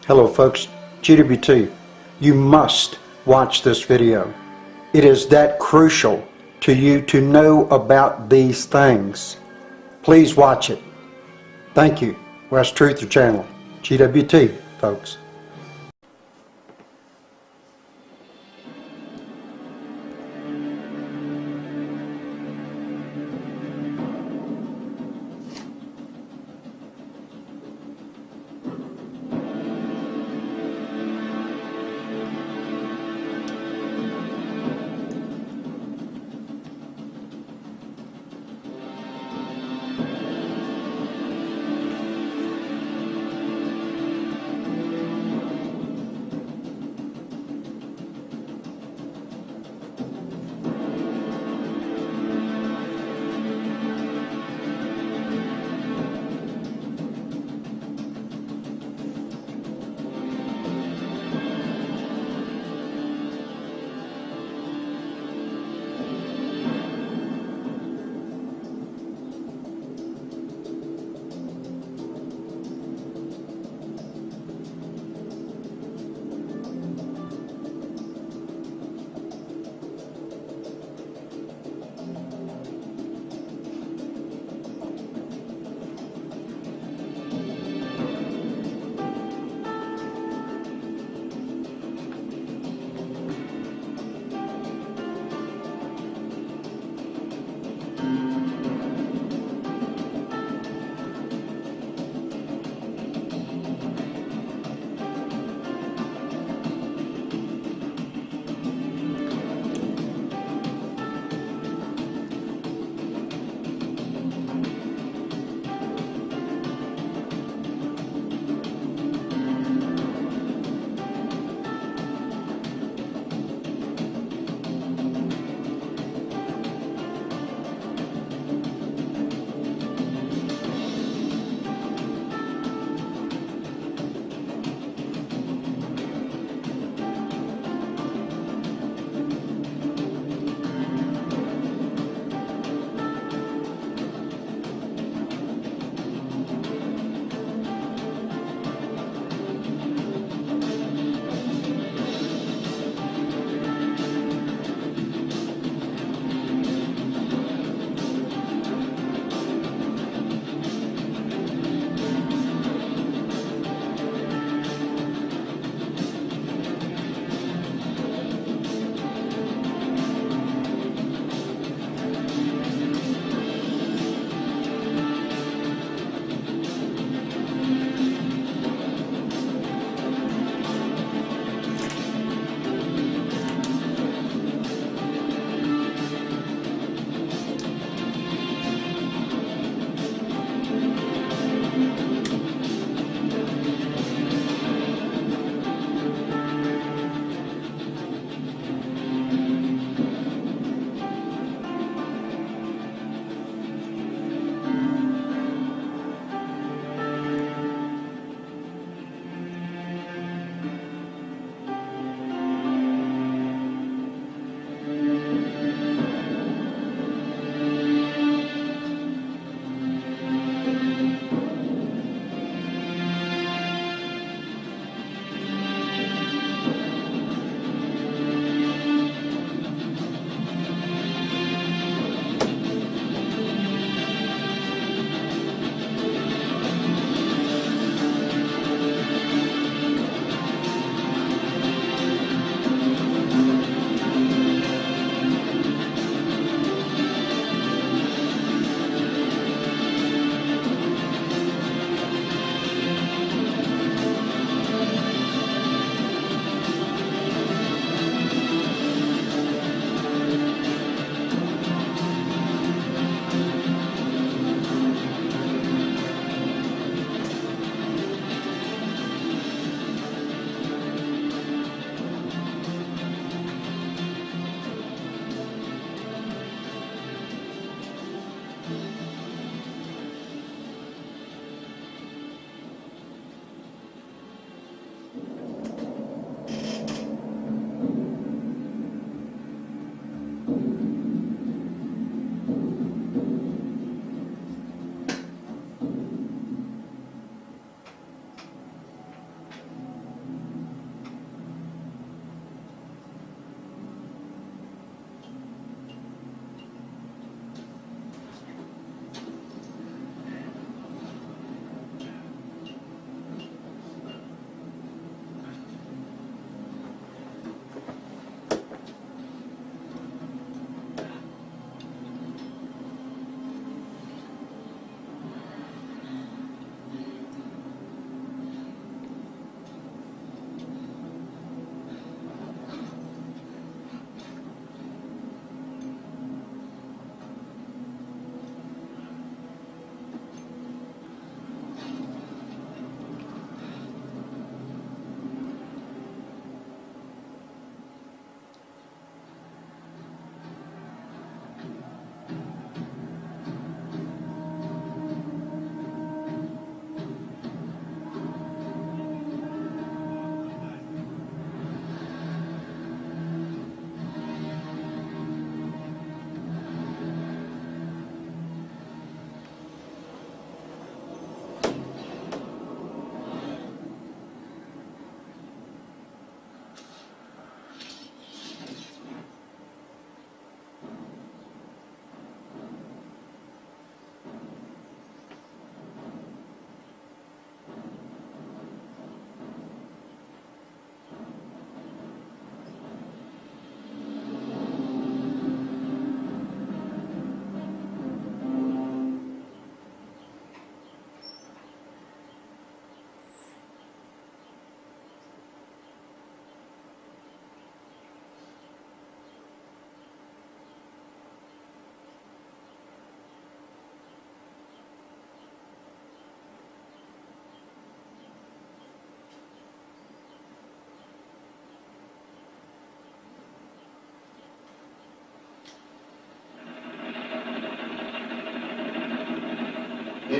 Hello folks, GWT, you must watch this video. It is that crucial to you to know about these things. Please watch it. Thank you. Wes Truther channel, GWT, folks.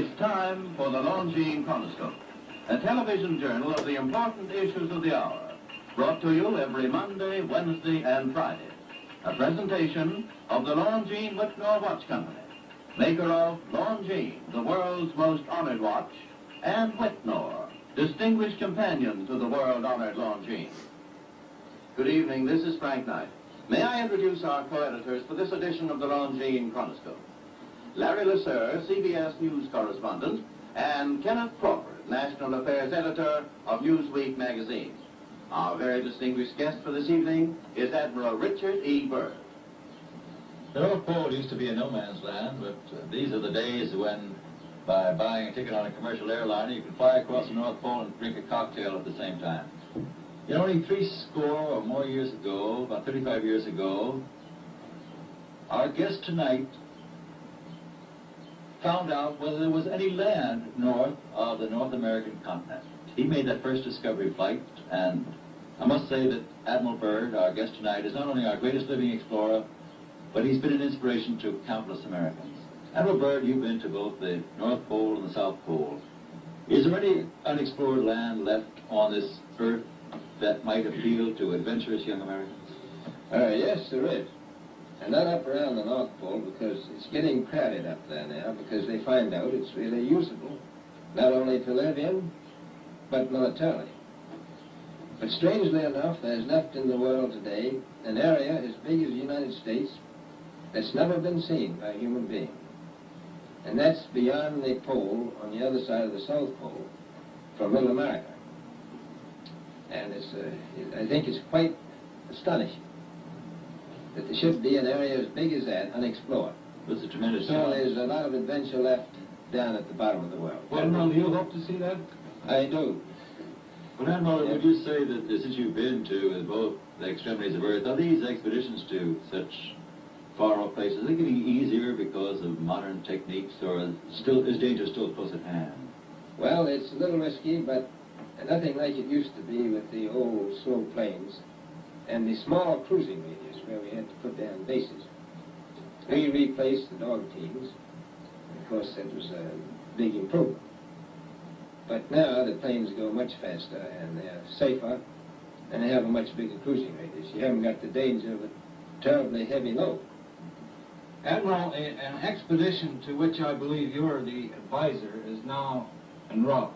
It's time for the Longines Chronoscope, a television journal of the important issues of the hour, brought to you every Monday, Wednesday, and Friday. A presentation of the Longines Whitnall Watch Company, maker of Longines, the world's most honored watch, and Whitnall, distinguished companions to the world-honored Longines. Good evening, this is Frank Knight. May I introduce our co-editors for this edition of the Longines Chronoscope? Larry Lasser, CBS News correspondent, and Kenneth Crawford, National Affairs Editor of Newsweek magazine. Our very distinguished guest for this evening is Admiral Richard E. Byrd. The North Pole used to be a no-man's land, but these are the days when, by buying a ticket on a commercial airliner, you can fly across the North Pole and drink a cocktail at the same time. You know, only 60 or more years ago, about 35 years ago, our guest tonight found out whether there was any land north of the North American continent. He made that first discovery flight, and I must say that Admiral Byrd, our guest tonight, is not only our greatest living explorer, but he's been an inspiration to countless Americans. Admiral Byrd, you've been to both the North Pole and the South Pole. Is there any unexplored land left on this earth that might appeal to adventurous young Americans? Yes, there is. And not up around the North Pole, because it's getting crowded up there now, because they find out it's really usable, not only to live in, but militarily. But strangely enough, there's left in the world today an area as big as the United States that's never been seen by a human being. And that's beyond the pole, on the other side of the South Pole, from Middle America. And I think it's quite astonishing that there should be an area as big as that unexplored. It's a tremendous So there's a lot of adventure left down at the bottom of the world. Well, Admiral, do you hope to see that? I do. But Admiral, would you say that since you've been to both the extremities of Earth, are these expeditions to such far-off places, are they getting easier because of modern techniques, or is danger still close at hand? Well, it's a little risky, but nothing like it used to be with the old slow planes and the small cruising radius where we had to put down bases. We replaced the dog teams. Of course, that was a big improvement. But now the planes go much faster and they're safer and they have a much bigger cruising radius. You haven't got the danger of a terribly heavy load. Admiral, an expedition to which I believe you're the advisor is now en route.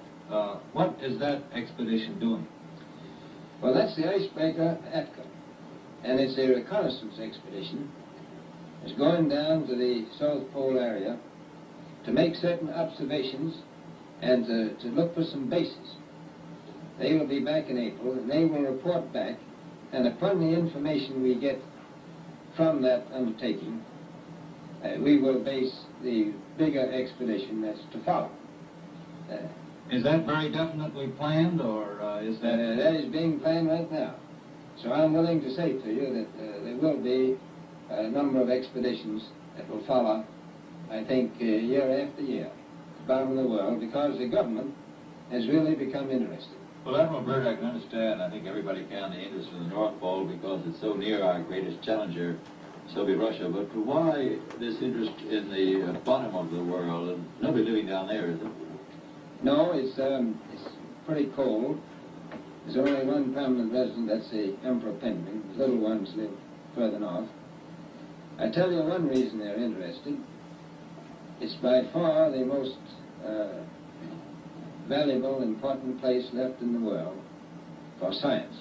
What is that expedition doing? Well, that's the icebreaker Atka, and it's a reconnaissance expedition. It's going down to the South Pole area to make certain observations and to look for some bases. They will be back in April, and they will report back, and upon the information we get from that undertaking, we will base the bigger expedition that's to follow. Is that very definitely planned, or is that... That is being planned right now. So I'm willing to say to you that there will be a number of expeditions that will follow, I think, year after year, the bottom of the world, because the government has really become interested. Well, Admiral Byrd, I can understand, I think everybody can, the interest in the North Pole because it's so near our greatest challenger, Soviet Russia. But why this interest in the bottom of the world, and nobody living down there, is it? No, it's pretty cold. There's only one permanent resident, that's the Emperor Penguin. The little ones live further north. I tell you one reason they're interested. It's by far the most valuable, important place left in the world for science.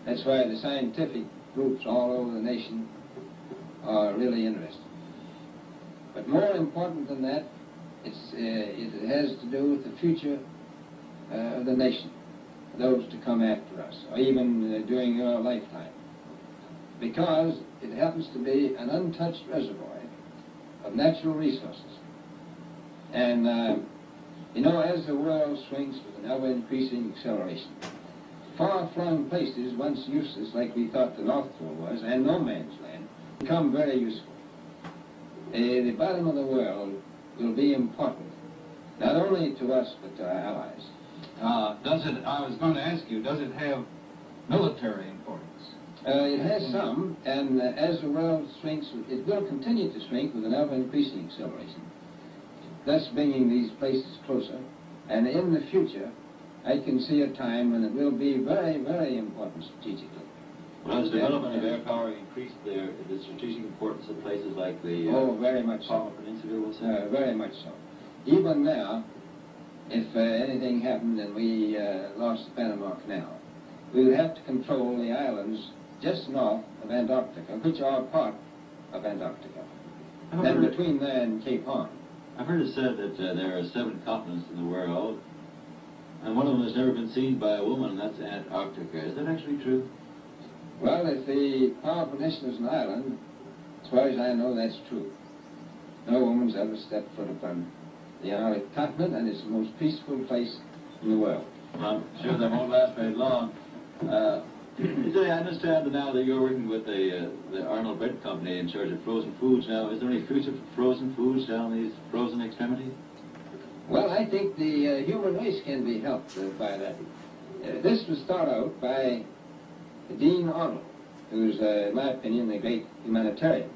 That's why the scientific groups all over the nation are really interested. But more important than that, it has to do with the future of the nation, those to come after us, or even during your lifetime. Because it happens to be an untouched reservoir of natural resources. And, you know, as the world swings with an ever-increasing acceleration, far-flung places, once useless, like we thought the North Pole was, and no man's land, become very useful. The bottom of the world will be important, not only to us, but to our allies. I was going to ask you, does it have military importance? It has some, and as the world shrinks, it will continue to shrink with an ever-increasing acceleration. thus bringing these places closer. And in the future, I can see a time when it will be very, very important strategically. Well, has development of air power increased the strategic importance of places like the Oh, very much Palmer so. Peninsula, we'll say? Very much so. Even now, if anything happened and we lost the Panama Canal, we would have to control the islands just north of Antarctica, which are part of Antarctica, and between there and Cape Horn. I've heard it said that there are 7 continents in the world, and one of them has never been seen by a woman, and that's Antarctica. Is that actually true? Well, if the Palmer Peninsula is an island, as far as I know, that's true. No woman's ever stepped foot upon the Antarctic continent, and it's the most peaceful place in the world. I'm sure that won't last very long. I understand now that you're working with the Arnold Bread Company in charge of frozen foods now. Is there any future for frozen foods down these frozen extremities? Well, I think the human race can be helped by that. This was thought out by Dean Arnold, who's, in my opinion, a great humanitarian.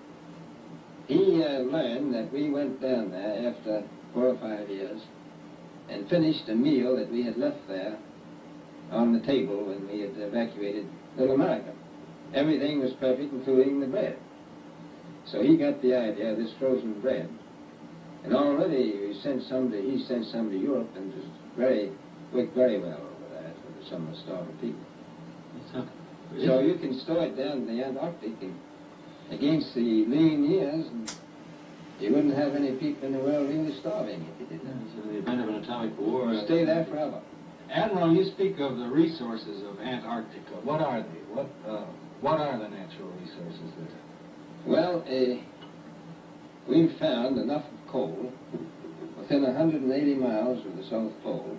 He learned that we went down there after 4 or 5 years and finished a meal that we had left there on the table when we had evacuated Little America. Everything was perfect, including the bread. So he got the idea of this frozen bread. And already he sent some to Europe, and it worked very well over there for some of the starving people. So you can store it down in the Antarctic and against the lean years, and you wouldn't have any people in the world really starving if you did that. So in the event of an atomic war... It'll stay there forever. Admiral, you speak of the resources of Antarctica. What are they? What are the natural resources there? Well, we've found enough coal within 180 miles of the South Pole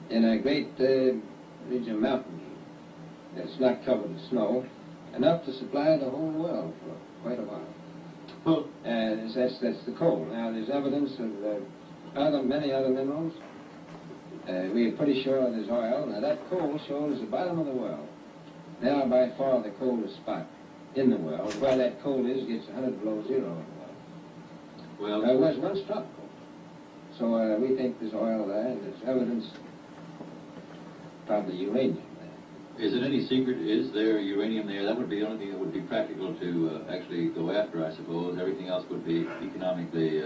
in a great region of mountain that's not covered with snow, enough to supply the whole world for quite a while. Well, that's the coal. Now, there's evidence of many other minerals. We are pretty sure there's oil. Now, that coal shows the bottom of the world. Now, by far, the coldest spot in the world. Where that coal is gets 100 below zero in the world. well, It was once tropical. So we think there's oil there, and there's evidence, probably uranium there. is it any secret? Is there uranium there? That would be the only thing that would be practical to actually go after, I suppose. Everything else would be economically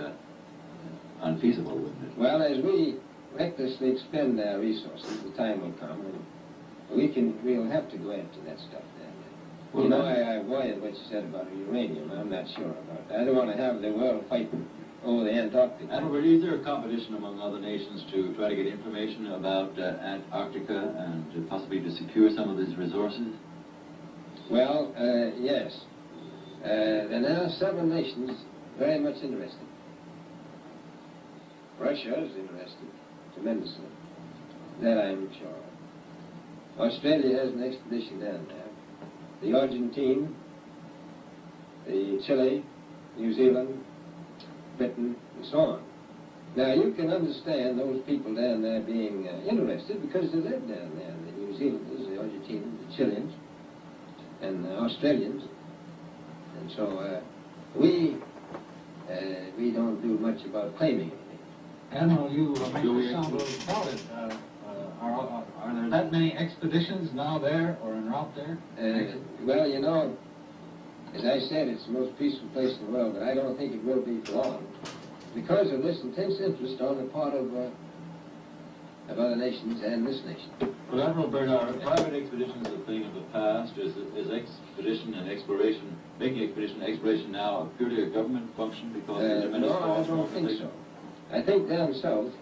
unfeasible, wouldn't it? Well, as we recklessly expend our resources, the time will come, and we'll have to go after that stuff then. Well, You know, I avoided what you said about uranium. I'm not sure about that. I don't want to have the world fight over the Antarctic. Admiral, is there a competition among other nations to try to get information about Antarctica and possibly to secure some of these resources? Well, yes. There are now 7 nations very much interested. Russia is interested tremendously. That I'm sure of. Australia has an expedition down there. The Argentine, the Chile, New Zealand, Britain, and so on. Now, you can understand those people down there being interested because they live down there. The New Zealanders, the Argentinians, the Chileans, and the Australians. And so we don't do much about claiming anything. Admiral, you make it sound a little crowded. Are there that many expeditions now there or en route there? Well, you know, as I said, it's the most peaceful place in the world, but I don't think it will be for long because of this intense interest on the part of other nations and this nation. Well, Admiral Bernard, private expeditions are a thing of the past. Is expedition and exploration, making expedition and exploration now purely a government function because of the tremendous No, I don't think so. I think down south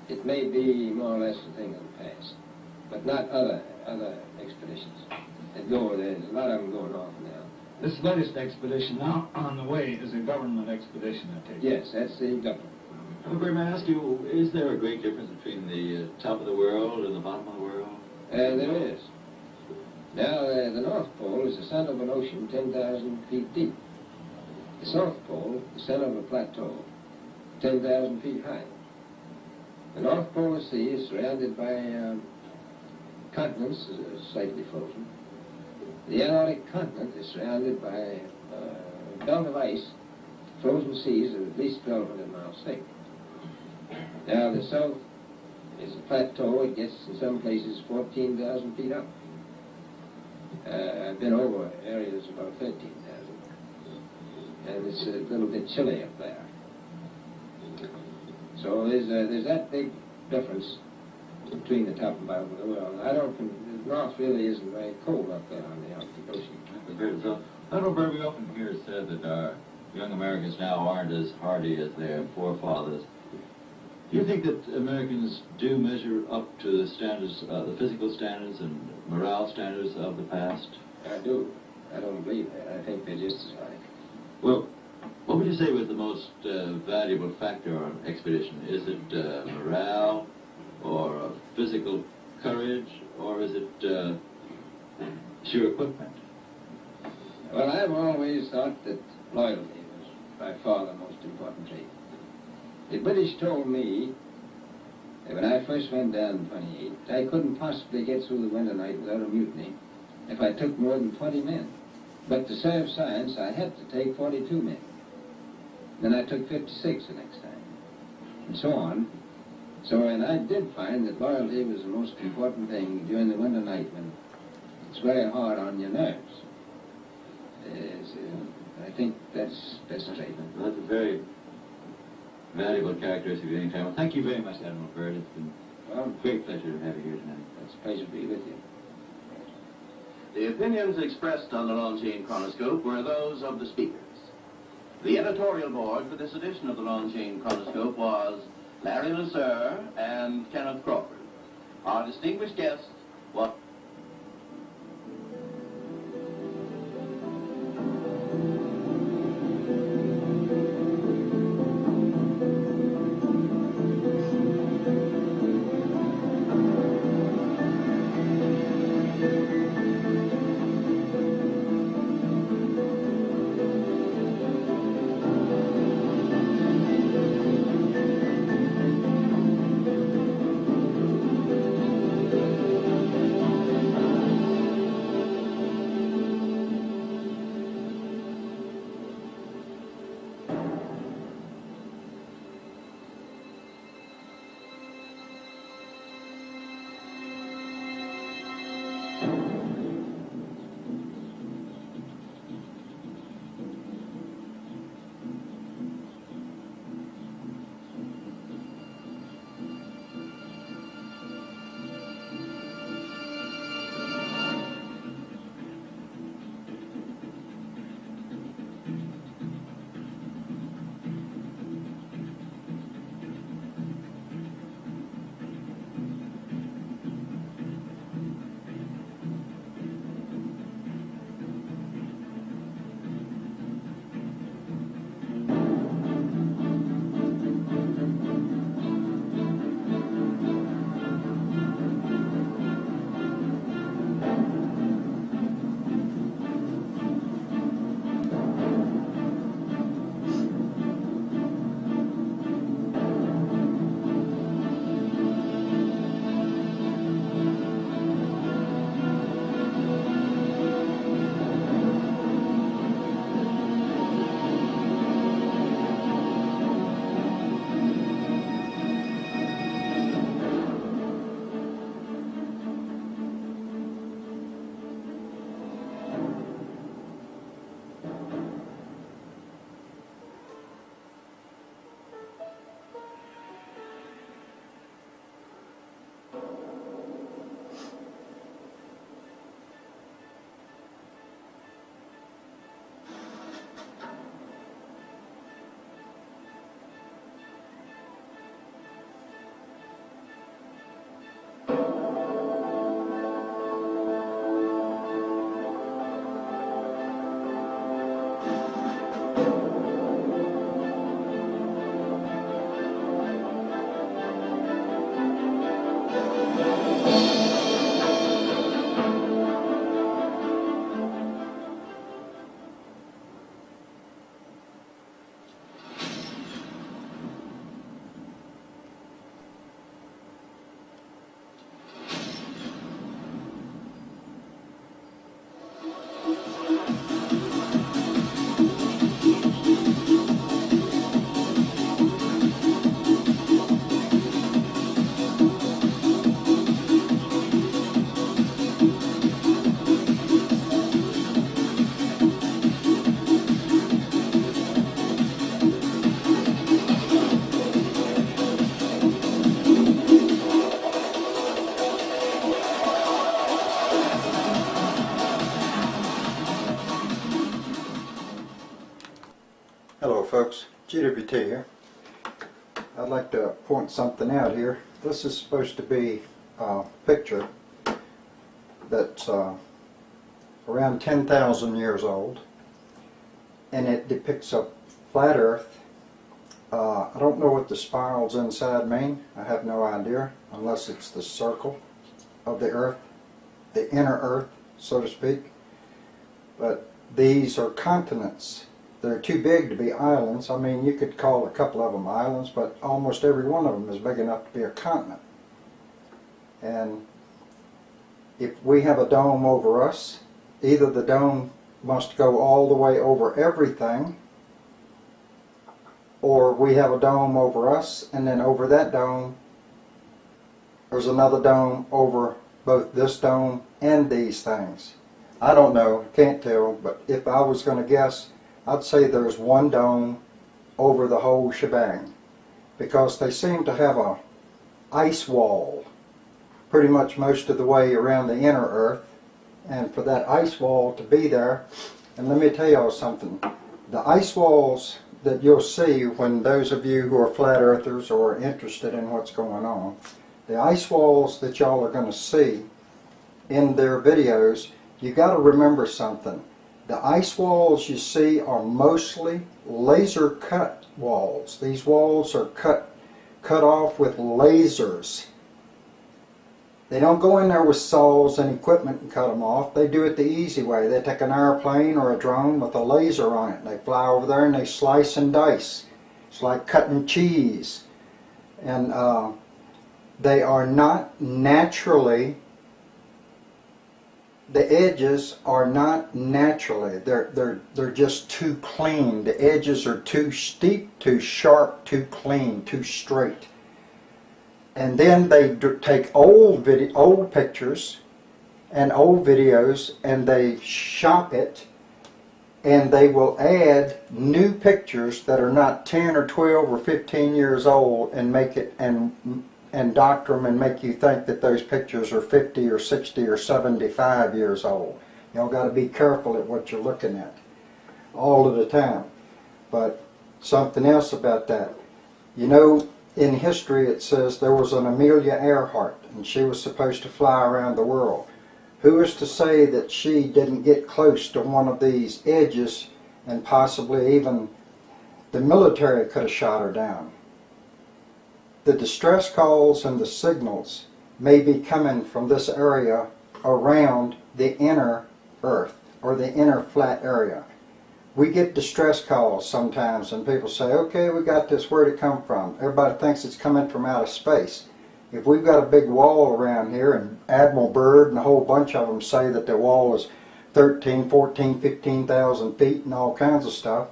it may be more or less a thing of the past, but not other expeditions that go. There's a lot of them going off now. This latest expedition now on the way is a government expedition, I take it. Yes, that's the government. Admiral, may I ask you, is there a great difference between the top of the world and the bottom of the world? There is. Now, the North Pole is the center of an ocean 10,000 feet deep. The South Pole, the center of a plateau, 10,000 feet high. The North Polar Sea is surrounded by continents, slightly frozen. The Antarctic continent is surrounded by a belt of ice frozen seas are at least 1,200 miles thick. Now, the south is a plateau. It gets, in some places, 14,000 feet up. I've been over areas about 13,000. And it's a little bit chilly up there. So there's that big difference between the top and bottom of the world. I don't, the north really isn't very cold up there on the Arctic Ocean. So, Admiral Byrd, we often hear it said that our young Americans now aren't as hardy as their forefathers. Do you think that Americans do measure up to the standards, the physical standards and morale standards of the past? I do. I don't believe that. I think they're just as high. Well, what would you say was the most valuable factor on an expedition? Is it morale, or physical courage, or is it sheer equipment? Well, I've always thought that loyalty was by far the most important trait. The British told me that when I first went down in 28, I couldn't possibly get through the winter night without a mutiny if I took more than 20 men. But to serve science, I had to take 42 men. Then I took 56 the next time, and so on. So, and I did find that loyalty was the most important thing during the winter night when it's very hard on your nerves. I think that's a statement. Well, that's a very valuable characteristic of any time. Well, thank you very much, Admiral Byrd. It's been a great pleasure to have you here tonight. It's a pleasure to be with you. The opinions expressed on the Longines Chronoscope were those of the speakers. The editorial board for this edition of the Longines Chronoscope was Larry Lasser and Kenneth Crawford. Our distinguished guest was... folks, GWT here. I'd like to point something out here. This is supposed to be a picture that's around 10,000 years old, and it depicts a flat earth. I don't know what the spirals inside mean. I have no idea, unless it's the circle of the earth, the inner earth, so to speak. But these are continents. They're too big to be islands. I mean, you could call a couple of them islands, but almost every one of them is big enough to be a continent. And if we have a dome over us, either the dome must go all the way over everything, or we have a dome over us, and then over that dome there's another dome over both this dome and these things. I don't know, can't tell, but if I was going to guess, I'd say there's one dome over the whole shebang, because they seem to have a ice wall pretty much most of the way around the inner earth. And for that ice wall to be there, and let me tell y'all something, the ice walls that you'll see when those of you who are flat earthers or are interested in what's going on, the ice walls that y'all are going to see in their videos, you got to remember something. The ice walls you see are mostly laser cut walls. These walls are cut off with lasers. They don't go in there with saws and equipment and cut them off. They do it the easy way. They take an airplane or a drone with a laser on it. They fly over there and they slice and dice. It's like cutting cheese. And they are not naturally, the edges are not naturally, they're just too clean. The edges are too steep, too sharp, too clean, too straight. And then they take old pictures and old videos and they shop it, and they will add new pictures that are not 10 or 12 or 15 years old and make it and doctor them and make you think that those pictures are 50 or 60 or 75 years old. Y'all got to be careful at what you're looking at all of the time. But something else about that, you know, in history it says there was an Amelia Earhart and she was supposed to fly around the world. Who is to say that she didn't get close to one of these edges, and possibly even the military could have shot her down? The distress calls and the signals may be coming from this area around the inner earth or the inner flat area. We get distress calls sometimes and people say, okay, we got this, where'd it come from? Everybody thinks it's coming from outer space. If we've got a big wall around here, and Admiral Byrd and a whole bunch of them say that the wall is 13, 14, 15,000 feet and all kinds of stuff,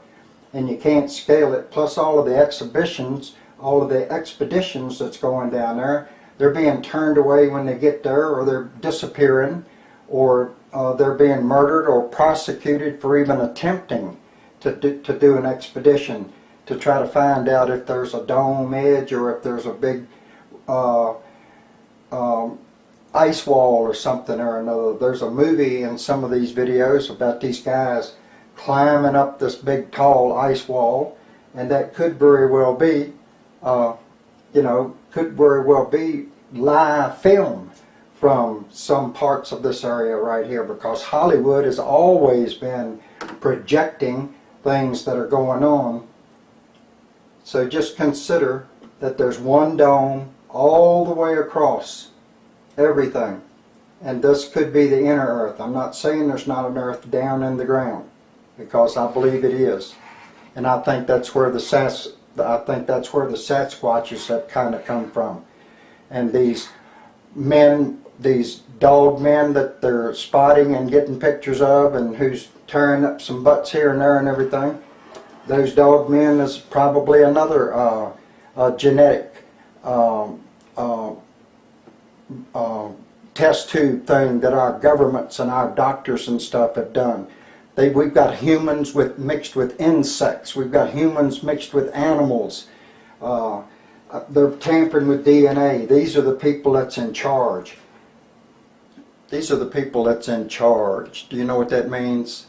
and you can't scale it, plus all of the exhibitions, all of the expeditions that's going down there, they're being turned away when they get there, or they're disappearing, or they're being murdered or prosecuted for even attempting to do an expedition to try to find out if there's a dome edge or if there's a big ice wall or something or another. There's a movie in some of these videos about these guys climbing up this big tall ice wall, and that could very well be could very well be live film from some parts of this area right here, because Hollywood has always been projecting things that are going on. So just consider that there's one dome all the way across everything, and this could be the inner earth. I'm not saying there's not an earth down in the ground, because I believe it is, and I think that's where the Sasquatches have kind of come from. And these men, these dog men that they're spotting and getting pictures of, and who's tearing up some butts here and there and everything, those dog men is probably another genetic test tube thing that our governments and our doctors and stuff have done. We've got humans mixed with insects. We've got humans mixed with animals. They're tampering with DNA. These are the people that's in charge. These are the people that's in charge. Do you know what that means?